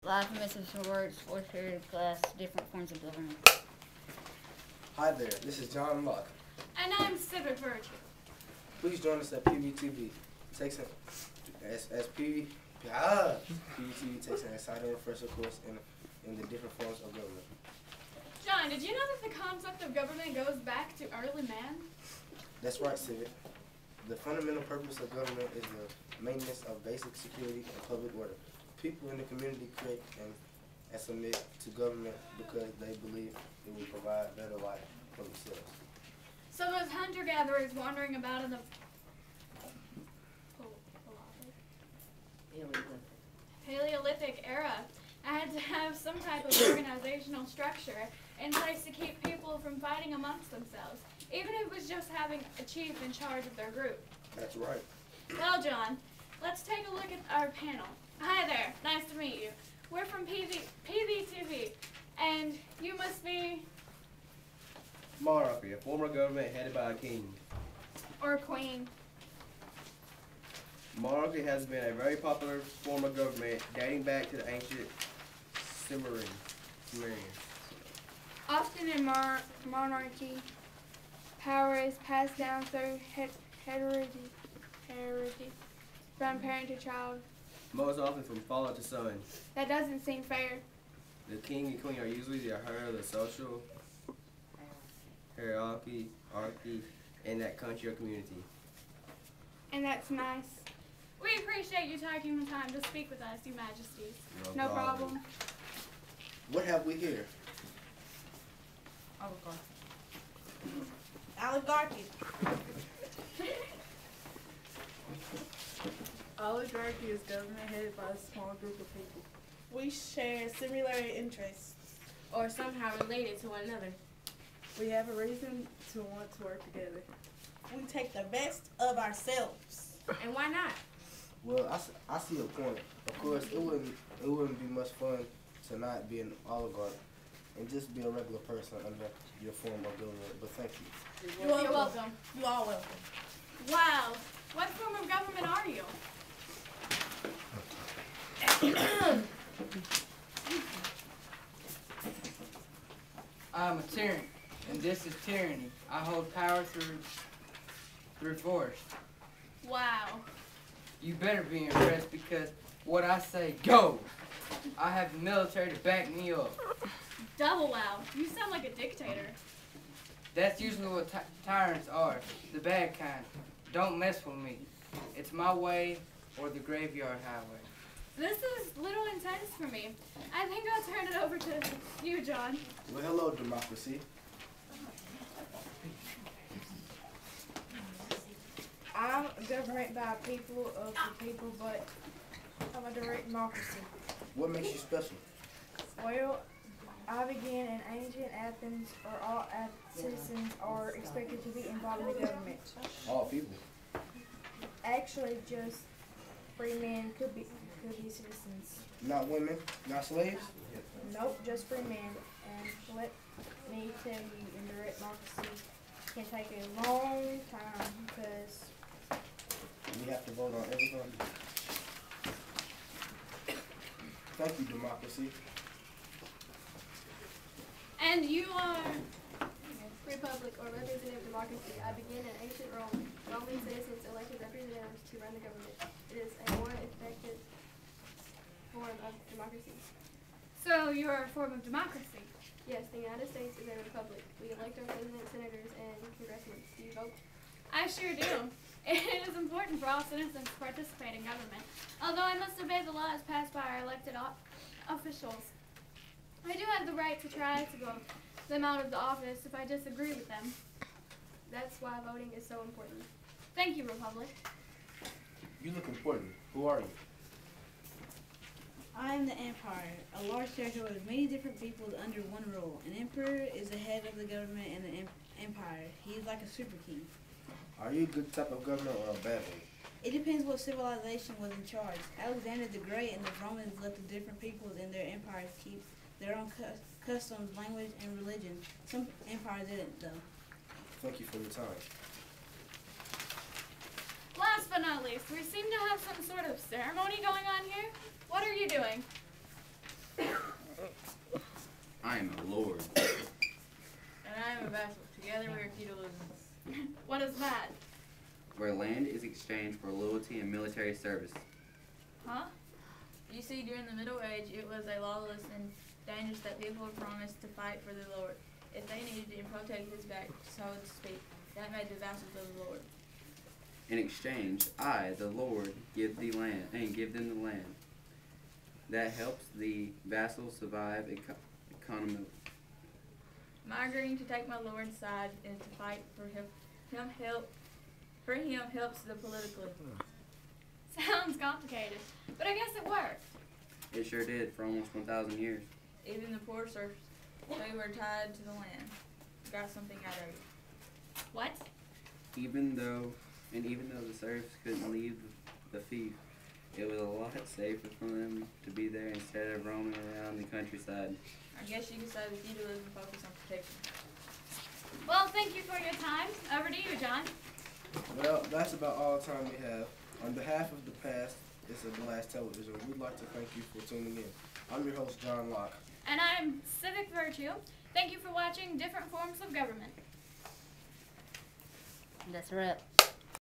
life methods of works, warfare, class, different forms of government. Hi there, this is John Locke. And I'm Civic Virtue. Please join us at PBTV. PBTV takes an exciting refresher course in the different forms of government. John, did you know that the concept of government goes back to early man? That's right, Civic. The fundamental purpose of government is the maintenance of basic security and public order. People in the community create and submit to government because they believe it will provide better life for themselves. So those hunter-gatherers wandering about in the Paleolithic era had to have some type of organizational structure in place to keep people from fighting amongst themselves, even if it was just having a chief in charge of their group. That's right. Well, John, let's take a look at our panel. Hi there, nice to meet you. We're from PBTV, and you must be... Monarchy, a form of government headed by a king. or queen. Monarchy has been a very popular form of government dating back to the ancient Sumerians. Often in monarchy, power is passed down through heredity from parent to child. Most often from father to son. That doesn't seem fair. The king and queen are usually the head of the social hierarchy in that country or community. And that's nice. We appreciate you taking the time to speak with us, Your Majesties. No problem. What have we here? Oligarchy. Oligarchy is government headed by a small group of people. We share similar interests. Or somehow related to one another. We have a reason to want to work together. We take the best of ourselves. And why not? Well, I see a point. Of course, it wouldn't be much fun to not be an oligarch and just be a regular person under your form of government. But thank you. You're welcome. You are welcome. Wow. What form of government are you? I'm a tyrant, and this is tyranny. I hold power through force. Wow. You better be impressed because what I say goes. I have the military to back me up. Double wow. You sound like a dictator. That's usually what tyrants are, the bad kind. Don't mess with me. It's my way or the graveyard highway. This is a little intense for me. I think I'll turn it over to you, John. Well, hello, democracy. I'm governed by people of the people, but I'm a direct democracy. What makes you special? Well, I began in ancient Athens, where all citizens are expected to be involved in the government. All people. Actually, just free men could be citizens. Not women, not slaves? Nope, just free men. And let me tell you, in direct democracy can take a long time because We have to vote on everything. Thank you, democracy. And you are Republic or representative democracy. I begin in ancient Rome. Roman citizens elected representatives to run the government. It is a more effective form of democracy. So you are a form of democracy? Yes, the United States is a republic. We elect our president, senators, and congressmen. Do you vote? I sure do. It is important for all citizens to participate in government, although I must obey the laws passed by our elected officials. I do have the right to try to vote them out of the office if I disagree with them. That's why voting is so important. Thank you, Republic. You look important. Who are you? I am the Empire, a large territory with many different peoples under one rule. An emperor is the head of the government and the empire. He is like a super king. Are you a good type of governor or a bad one? It depends what civilization was in charge. Alexander the Great and the Romans left the different peoples in their empires keep their own customs, language, and religion. Some empires didn't, though. Thank you for your time. Last but not least, we seem to have some sort of ceremony going on here. What are you doing? What is that? where land is exchanged for loyalty and military service. Huh? You see, during the Middle Age, it was a lawless and dangerous that people were promised to fight for the Lord. If they needed to protect his back, so to speak, that made the vassals of the Lord. In exchange, I, the Lord, give thee land and give them the land. That helps the vassal survive economically. My agreeing to take my Lord's side and to fight for him helps the politically. Sounds complicated, but I guess it worked. It sure did for almost 1,000 years. Even the poor serfs, they were tied to the land, got something out of it. What? Even though the serfs couldn't leave the fief, it was a lot safer for them to be there instead of roaming around the countryside. I guess you could say the feudalism focused on protection. Well, thank you for your time. Over to you, John. Well, that's about all the time we have. On behalf of the past, it's a Blast Television. We'd like to thank you for tuning in. I'm your host, John Locke. And I'm Civic Virtue. Thank you for watching Different Forms of Government. That's right.